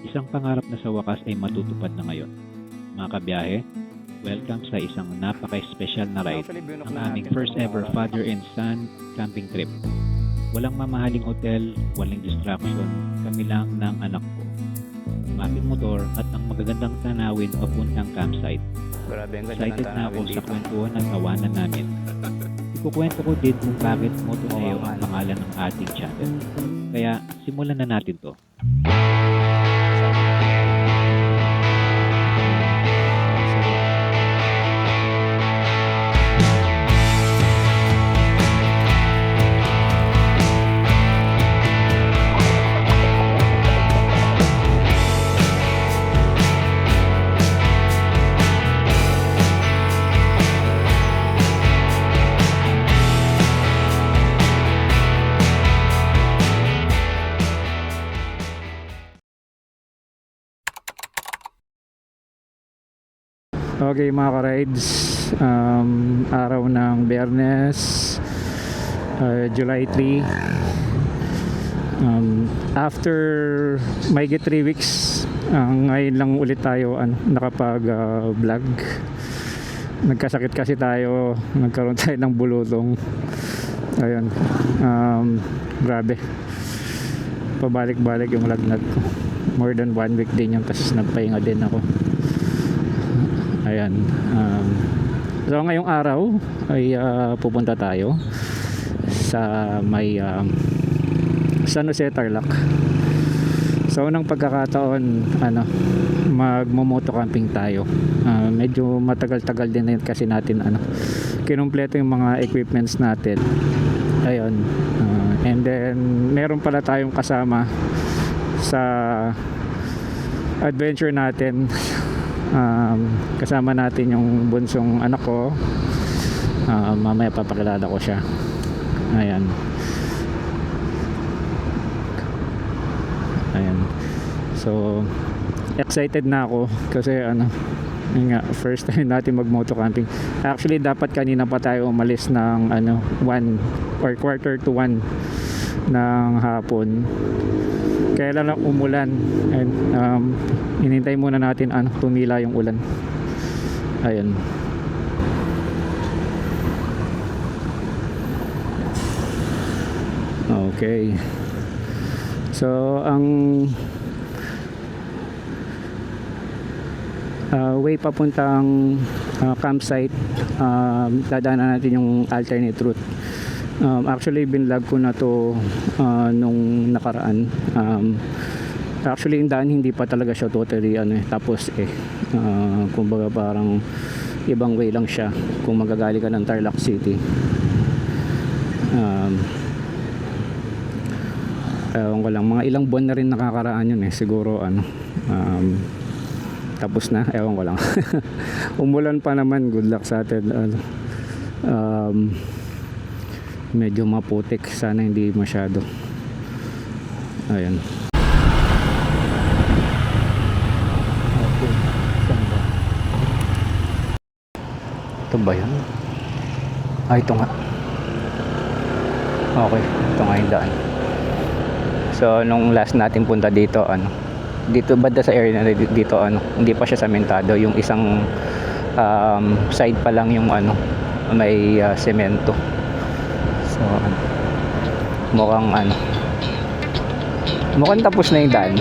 Isang pangarap na sa wakas ay matutupad na ngayon. Mga kabiyahe, welcome sa isang napaka-espesyal na ride, ang aming first ever father and son camping trip. Walang mamahaling hotel, walang distraction, kami lang ng anak ko. Ang aming motor at ang magagandang tanawin papuntang campsite. Grabe, ang ganda ng Excited na ako tanawin sa dito. kwentuhan at tawanan namin. Ikukwento ko din kung bakit Motoneo ang pangalan ng ating channel. Kaya simulan na natin to. Okay mga ka-rides, araw ng Biyernes, July 3. After mahigit 3 weeks, ngayon lang ulit tayo nakapag-vlog. Nagkasakit kasi tayo, nagkaroon tayo ng bulutong. Ayun, grabe. Pabalik-balik yung lagnat ko. More than 1 week din yung, tapos nagpahinga din ako. Ayan. So ngayong araw ay pupunta tayo sa may San Jose, Tarlac. So unang pagkakataon magmo-moto camping tayo. Medyo matagal-tagal din kasi natin kinumpleto yung mga equipments natin. Ayun. And then meron pala tayong kasama sa adventure natin. Kasama natin yung bunsong anak ko. Mamaya papakilala ko siya. Ayan. So excited na ako kasi yun nga, first time natin mag moto camping. Actually dapat kanina pa tayo umalis ng 1 or quarter to 1 ng hapon. Kaya lang umulan, and hinintay muna natin tumila yung ulan. Ayun. Okay. So ang way papuntang campsite, dadaanan natin yung alternate route. Actually binlog ko na to nung nakaraan. Actually yung daan hindi pa talaga siya totally tapos kumbaga parang ibang way lang siya kung magagali ka ng Tarlac City. Ewan ko lang, mga ilang buwan na rin nakakaraan yun siguro tapos na, ewan ko lang. Umulan pa naman, good luck sa atin. Medyo maputik, sana hindi masyado. Ayan. Okay, saan ba? Ito ba yan? Ito nga. Okay, ito nga yung daan. So nung last natin punta dito dito banda sa area na dito hindi pa siya sementado, yung isang side pa lang yung may semento. So mukhang tapos na yung daan.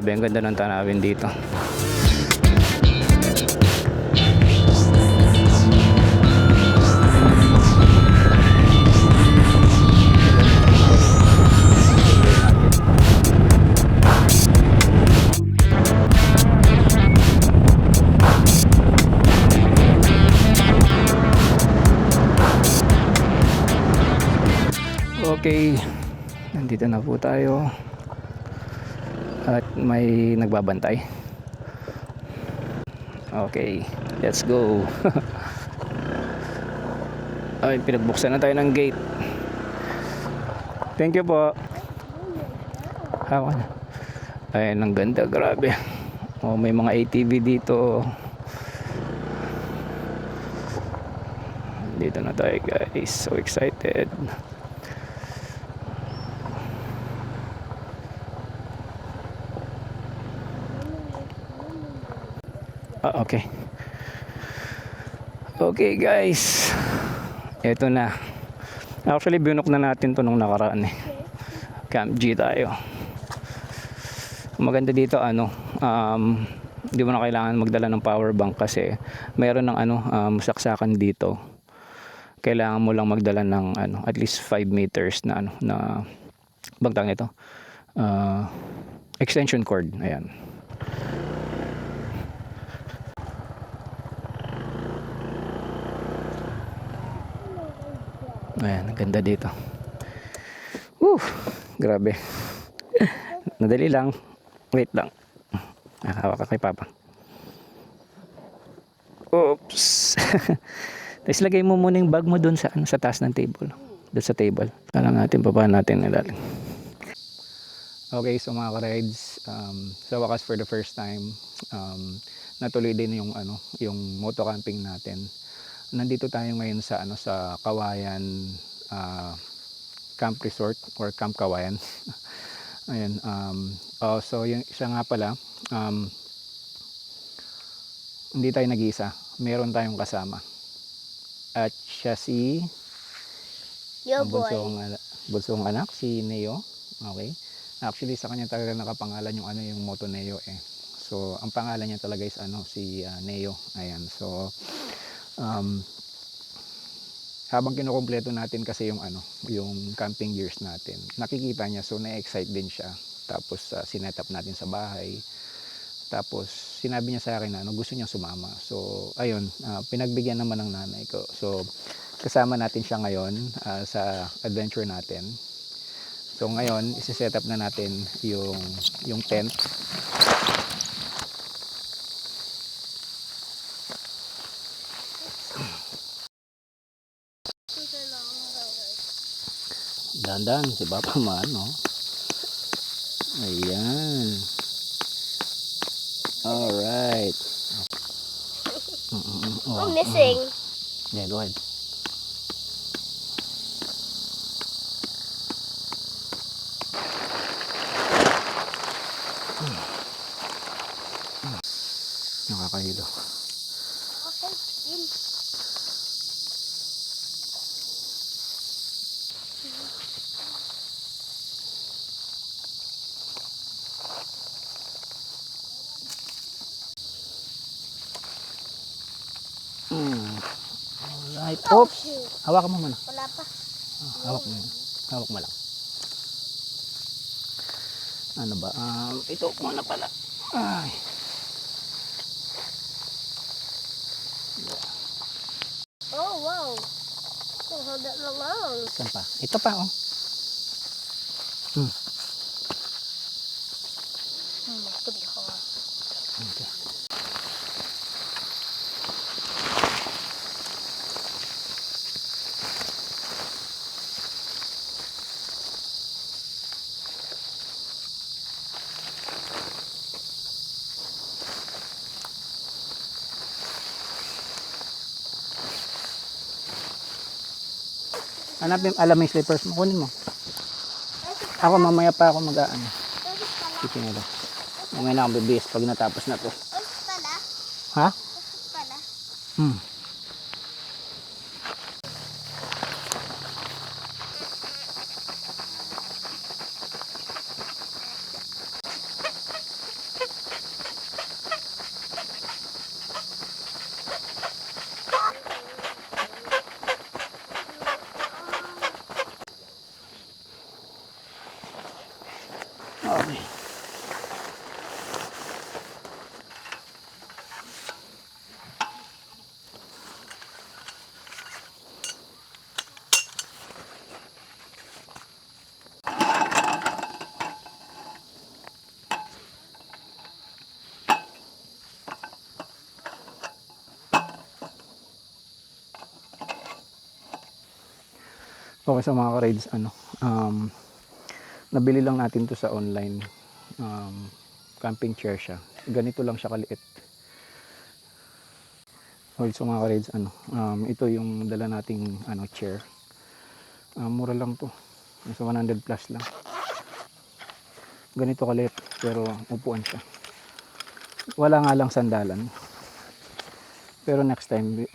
Grabe, ang ganda ng tanawin dito. Okay, nandito na po tayo at may nagbabantay. Okay, let's go. Ay, pinagbuksan na tayo ng gate. Thank you po. Hawa na. Ayun, ang ganda, grabe. Oh, may mga ATV dito. Dito na tayo, guys. So excited. Okay. Okay, guys. Ito na. Actually, binok na natin to nung nakaraan eh. Camp G tayo. Maganda dito hindi mo na kailangan magdala ng power bank kasi mayroon ng saksakan dito. Kailangan mo lang magdala ng at least 5 meters na na bangtang nito. Extension cord. Ayan. Ayan, ganda dito. Woo, grabe. Nadali lang. Wait lang. Nakahawak ka kay Papa. Oops. Tapos lagay mo muna yung bag mo doon sa taas ng table. Doon sa table. Kala natin paano natin nilalim. Okay, so mga ka-rides, sa wakas for the first time, natuloy din yung moto camping natin. Nandito tayo ngayon sa sa Kawayan Camp Resort or Camp Kawayan. Ayun, so yung siya nga pala, hindi tayo nag-iisa, meron tayong kasama. At siya si bunsong anak, si Neo. Okay, actually sa kanya talaga nakapangalan yung Moto Neo eh. So ang pangalan niya talaga is si Neo. Ayan, so habang kinukumpleto natin kasi yung camping gears natin, nakikita niya, so na-excite din siya. Tapos sinet up natin sa bahay. Tapos sinabi niya sa akin na gusto niya sumama. So ayun, pinagbigyan naman ng nanay ko. So kasama natin siya ngayon sa adventure natin. So ngayon, isi-set up na natin yung tent. Dandan, si Papa Mano. Ayan. Alright. I'm missing. Yeah, go ahead. Nakakahilo. Okay, yun. Alright. Oh, Oops. shoot. Hawakan mo muna. Wala pa. Hawak mo. Hawak mo lang. Ano ba? Ito muna pala. Ay. Oh, wow. Don't hold that long. Saan pa? Ito pa, oh. Could be hard. Okay. Hanapin, alam mo yung slippers mo, kunin mo. Ako mamaya pa ako mag-aano. Kikinelo. Mamaya na akong bibis pag natapos na to. Pala? Ha? Pala? Okay, sa mga ka-rides, nabili lang natin to sa online. Camping chair siya. Ganito lang siya kaliit. Okay, so mga ka-rides, ito yung dala nating chair. Mura lang to. Nasa 100 plus lang. Ganito kaliit, pero upuan siya. Wala nga lang sandalan. Pero next time,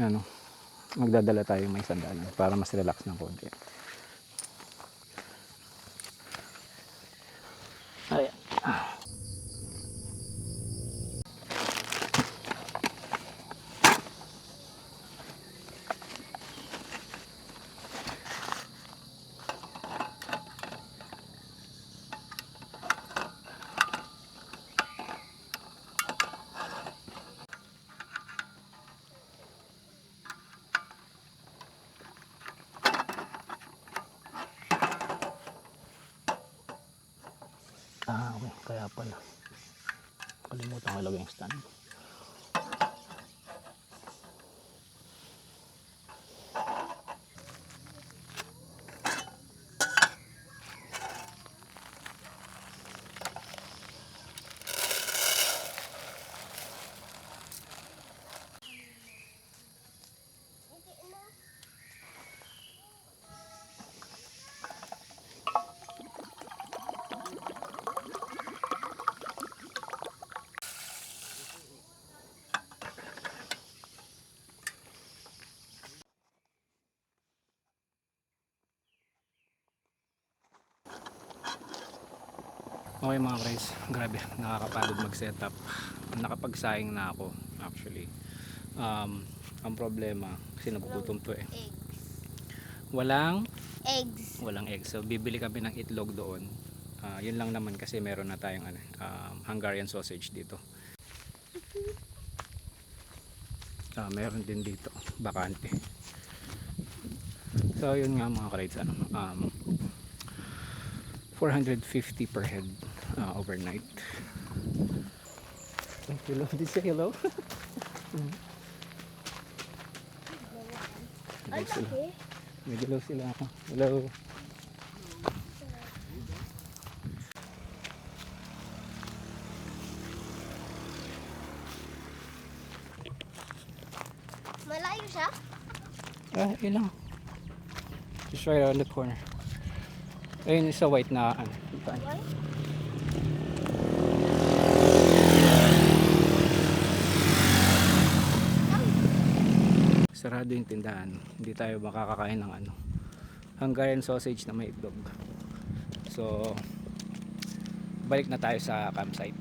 magdadala tayo may sandalan para mas relax ng konti. Ayan. Okay. Kaya pala. Kalimutan ko ilagay yung stand. Okay mga guys, grabe, nakakapagod mag-setup. Nakapagsaing na ako actually. Ang problema, kasi nagugutom to eh. Walang eggs. So bibili kami ng itlog doon. Yun lang naman kasi meron na tayong Hungarian sausage dito. Meron din dito, bakante. So yun nga mga guys, 450 per head overnight. Hello, did you say hello? Ang laki. May dilaw sila ako. Hello. Malayo siya? Ilang. Just right around the corner. Ayun, isa white na sarado yung tindahan. Hindi tayo makakakain ng Hungarian sausage na may itlog. So balik na tayo sa campsite.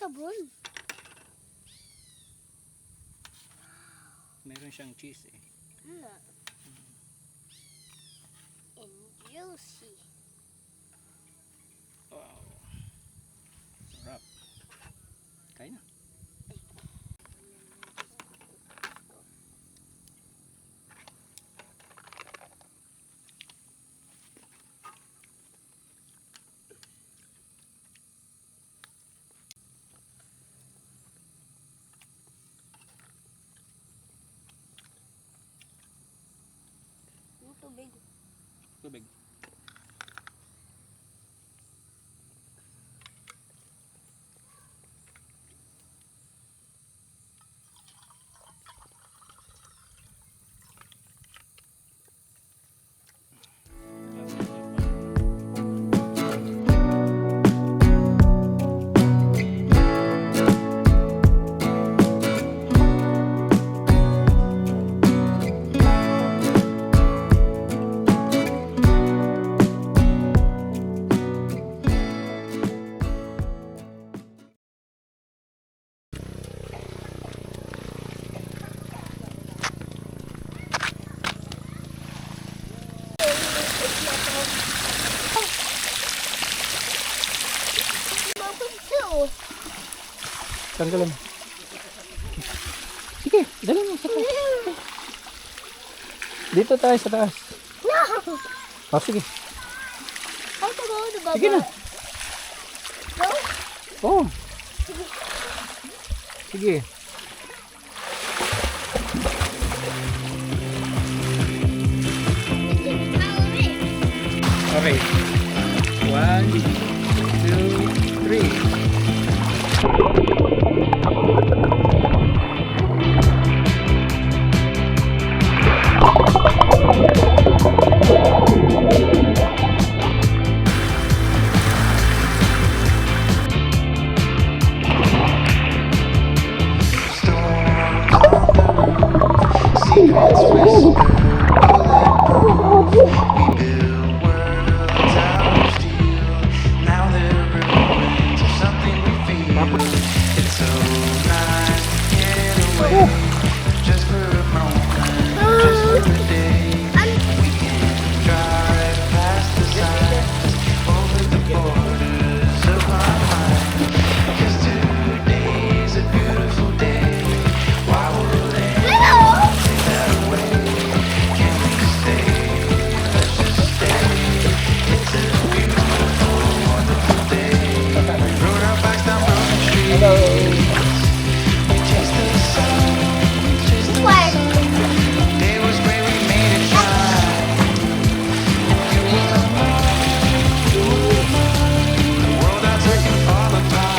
sabon. Meron siyang cheese eh. Ano? And juicy. Wow. Sarap. Kain na. Yung tubig. Tubig. Mabagso. Tanggalan. Sige, dali mo sa taas. Dito tayo sa taas. No! Oh, sige. How to go to Baba? Sige na. Go? Oh. Sige. Okay. 1, 2, 3. Secrets whisper, we build worlds out of steel. Now they're ruins of something we feel. It's so nice to get away, just for a moment, just for a day. We can drive past the signs, over the borders of my mind. 'Cause today's a beautiful day. Why would anyone take that away? Can we stay? Let's just stay. It's a beautiful, wonderful day. Rode our bikes down broken streets. We chased the sun, chased the What? sun. Day was great, we made it shine. You were mine, you were mine. The world outside can fall apart.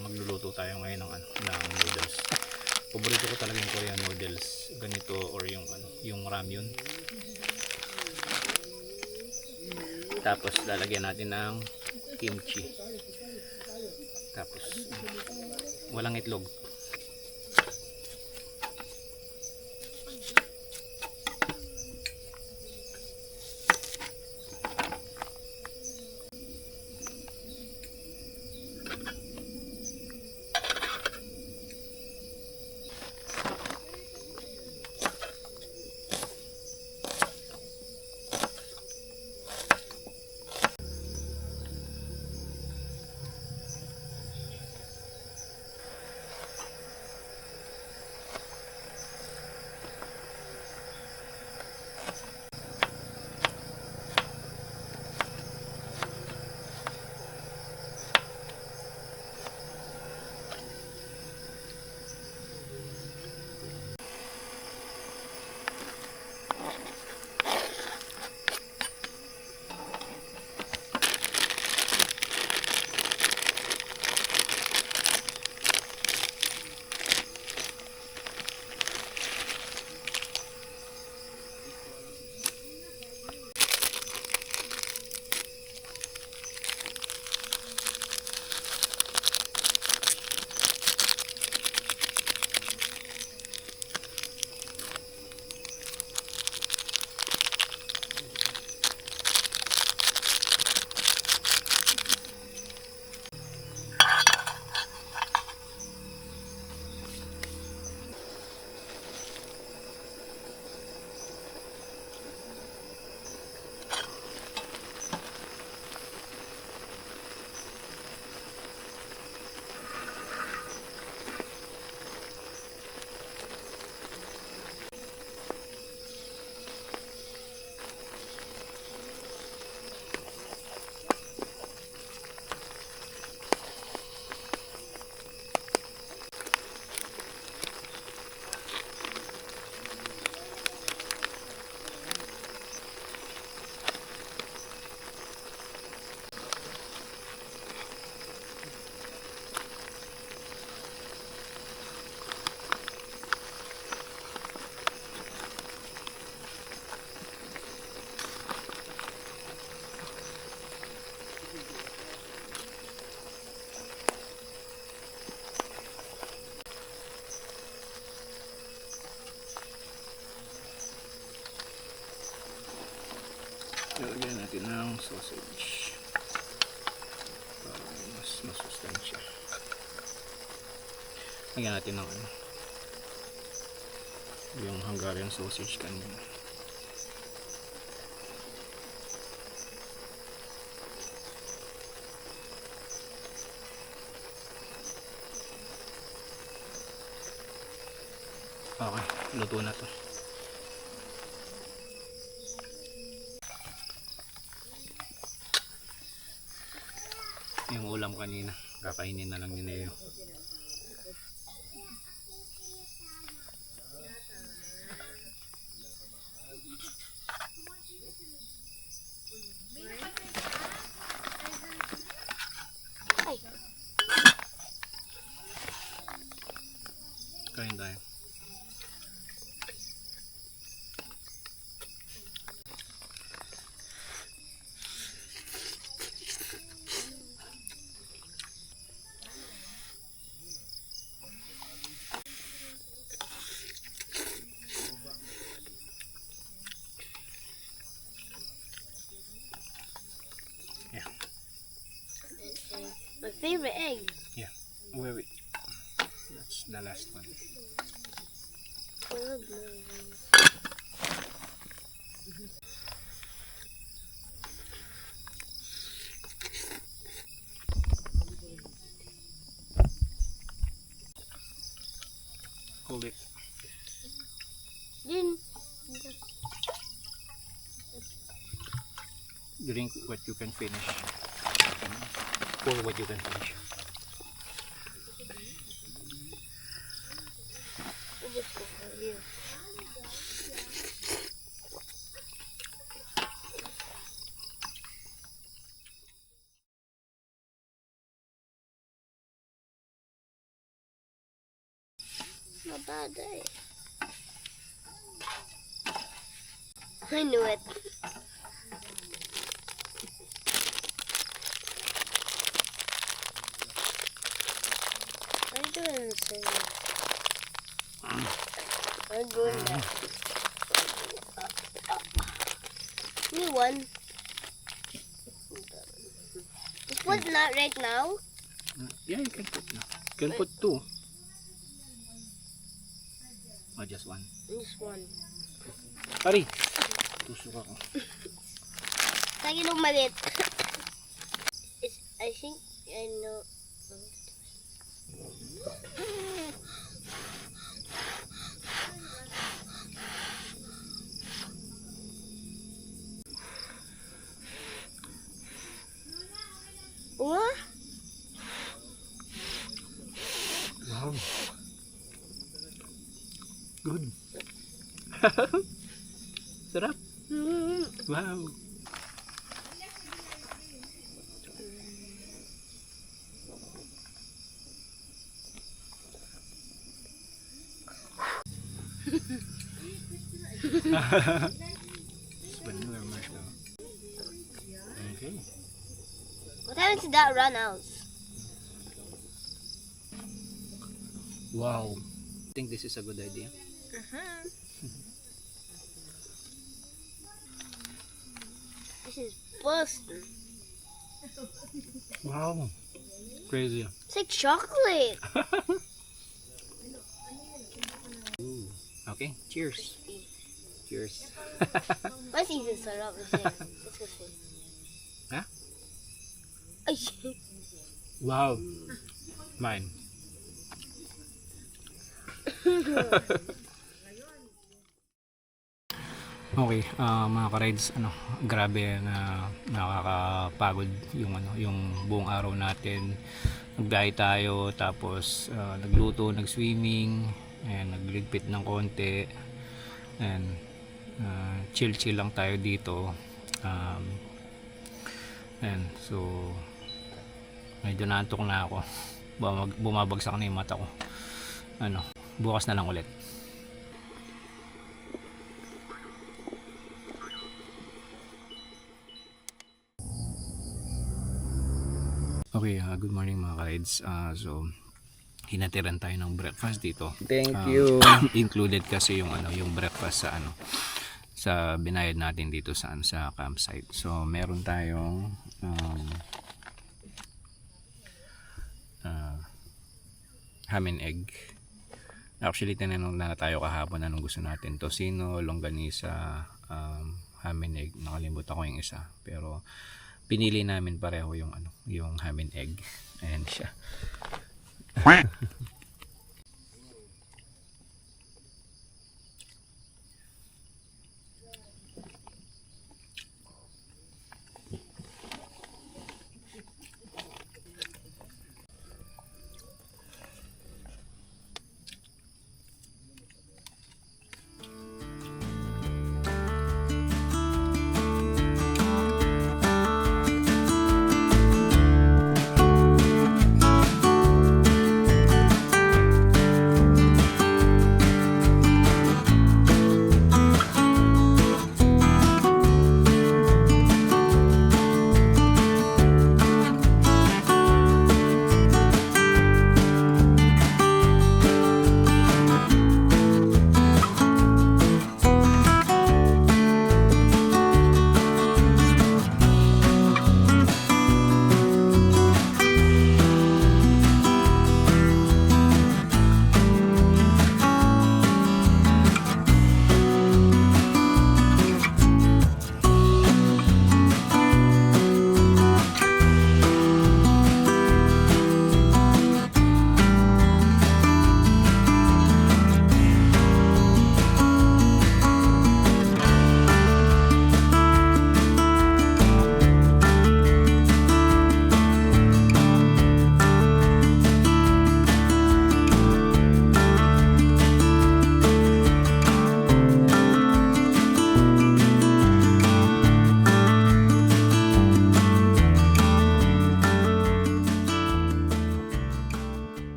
Magluluto tayo ngayon ng noodles. Paborito ko talaga yung Korean noodles, ganito or yung ramyun. Tapos lalagyan natin ng kimchi. Tapos walang itlog. Lagyan natin ng sausage para mas masustansya. Lagyan natin ng ano, yung Hungarian sausage kanina. Okay, luto na to. Yung ulam kanina, kakainin na lang ni Neo. Kain tayo. My favorite egg. Yeah, wait. That's the last one. Hold it. Din. Drink what you can finish. Pour what you can finish. We'll just go for you. Not bad day. I knew it. What are you doing, sir? I'm doing that. New one. Just put that right now. Yeah, you can put now. You can put two. Or just one. Just one. Pari! Tusok ako. Lagi nung maliit. I think I know. What? Wow. Good. Sarap. Wow. Vanilla marshmallow. Okay. What happens to that run out? Wow. I think this is a good idea. This is busting. Wow. Crazy. It's like chocolate. Ooh. Okay. Cheers. Cheers. Let's even start up with it. Let's go see. Huh? Ay. Wow. Mine. Okay, mga ka-rides, grabe na nakakapagod yung buong araw natin. Nagbiyahe tayo, tapos nagluto, nag-swimming, and nagligpit ng konti, and chill lang tayo dito. And so medyo naantok na ako. Bumabagsak na yung mata ko. Bukas na lang ulit. Okay, good morning mga ka-rides. So hinatiran tayo ng breakfast dito. Thank you. Included kasi yung yung breakfast sa binayad natin dito sa campsite. So meron tayong ham and egg. Actually tinanong na tayo kahapon anong gusto natin, tocino, longganisa, ham and egg. Nakalimutan ko yung isa, pero pinili namin pareho yung yung ham and egg. Ayan siya.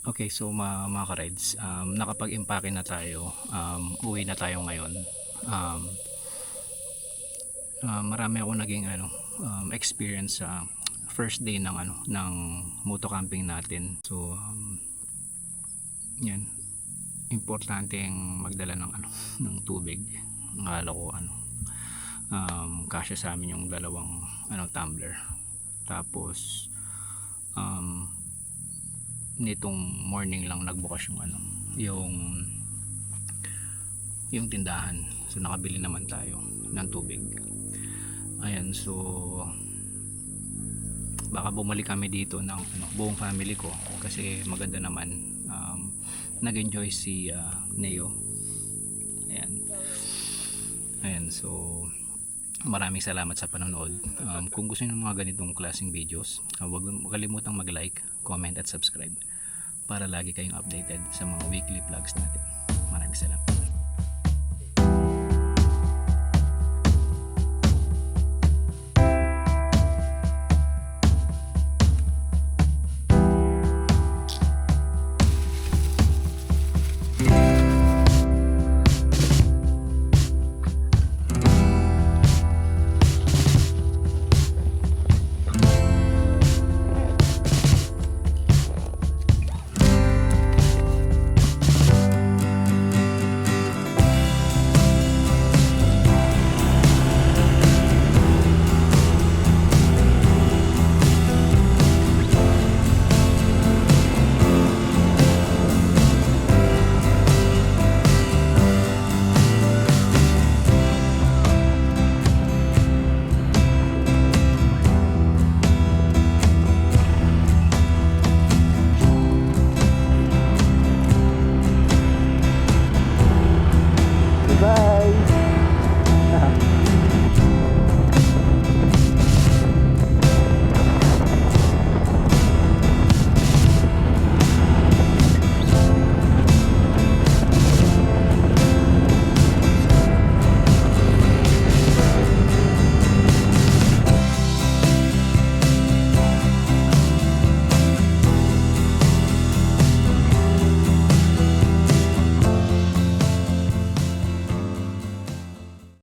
Okay, so mga ka-rides, nakapag-impake na tayo, uwi na tayo ngayon. Marami ako naging experience sa first day ng ng moto camping natin. So yan, importanteng magdala ng ng tubig. Akala ko kasya sa amin yung dalawang tumbler. Tapos nitong morning lang nagbukas yung tindahan, so nakabili naman tayo ng tubig. Ayan, so baka bumalik kami dito ng buong family ko kasi maganda naman. Nag-enjoy si Neo. Ayan, so maraming salamat sa panonood. Kung gusto niyo ng mga ganitong klaseng videos, huwag kalimutang mag-like, comment at subscribe para lagi kayong updated sa mga weekly vlogs natin. Maraming salamat.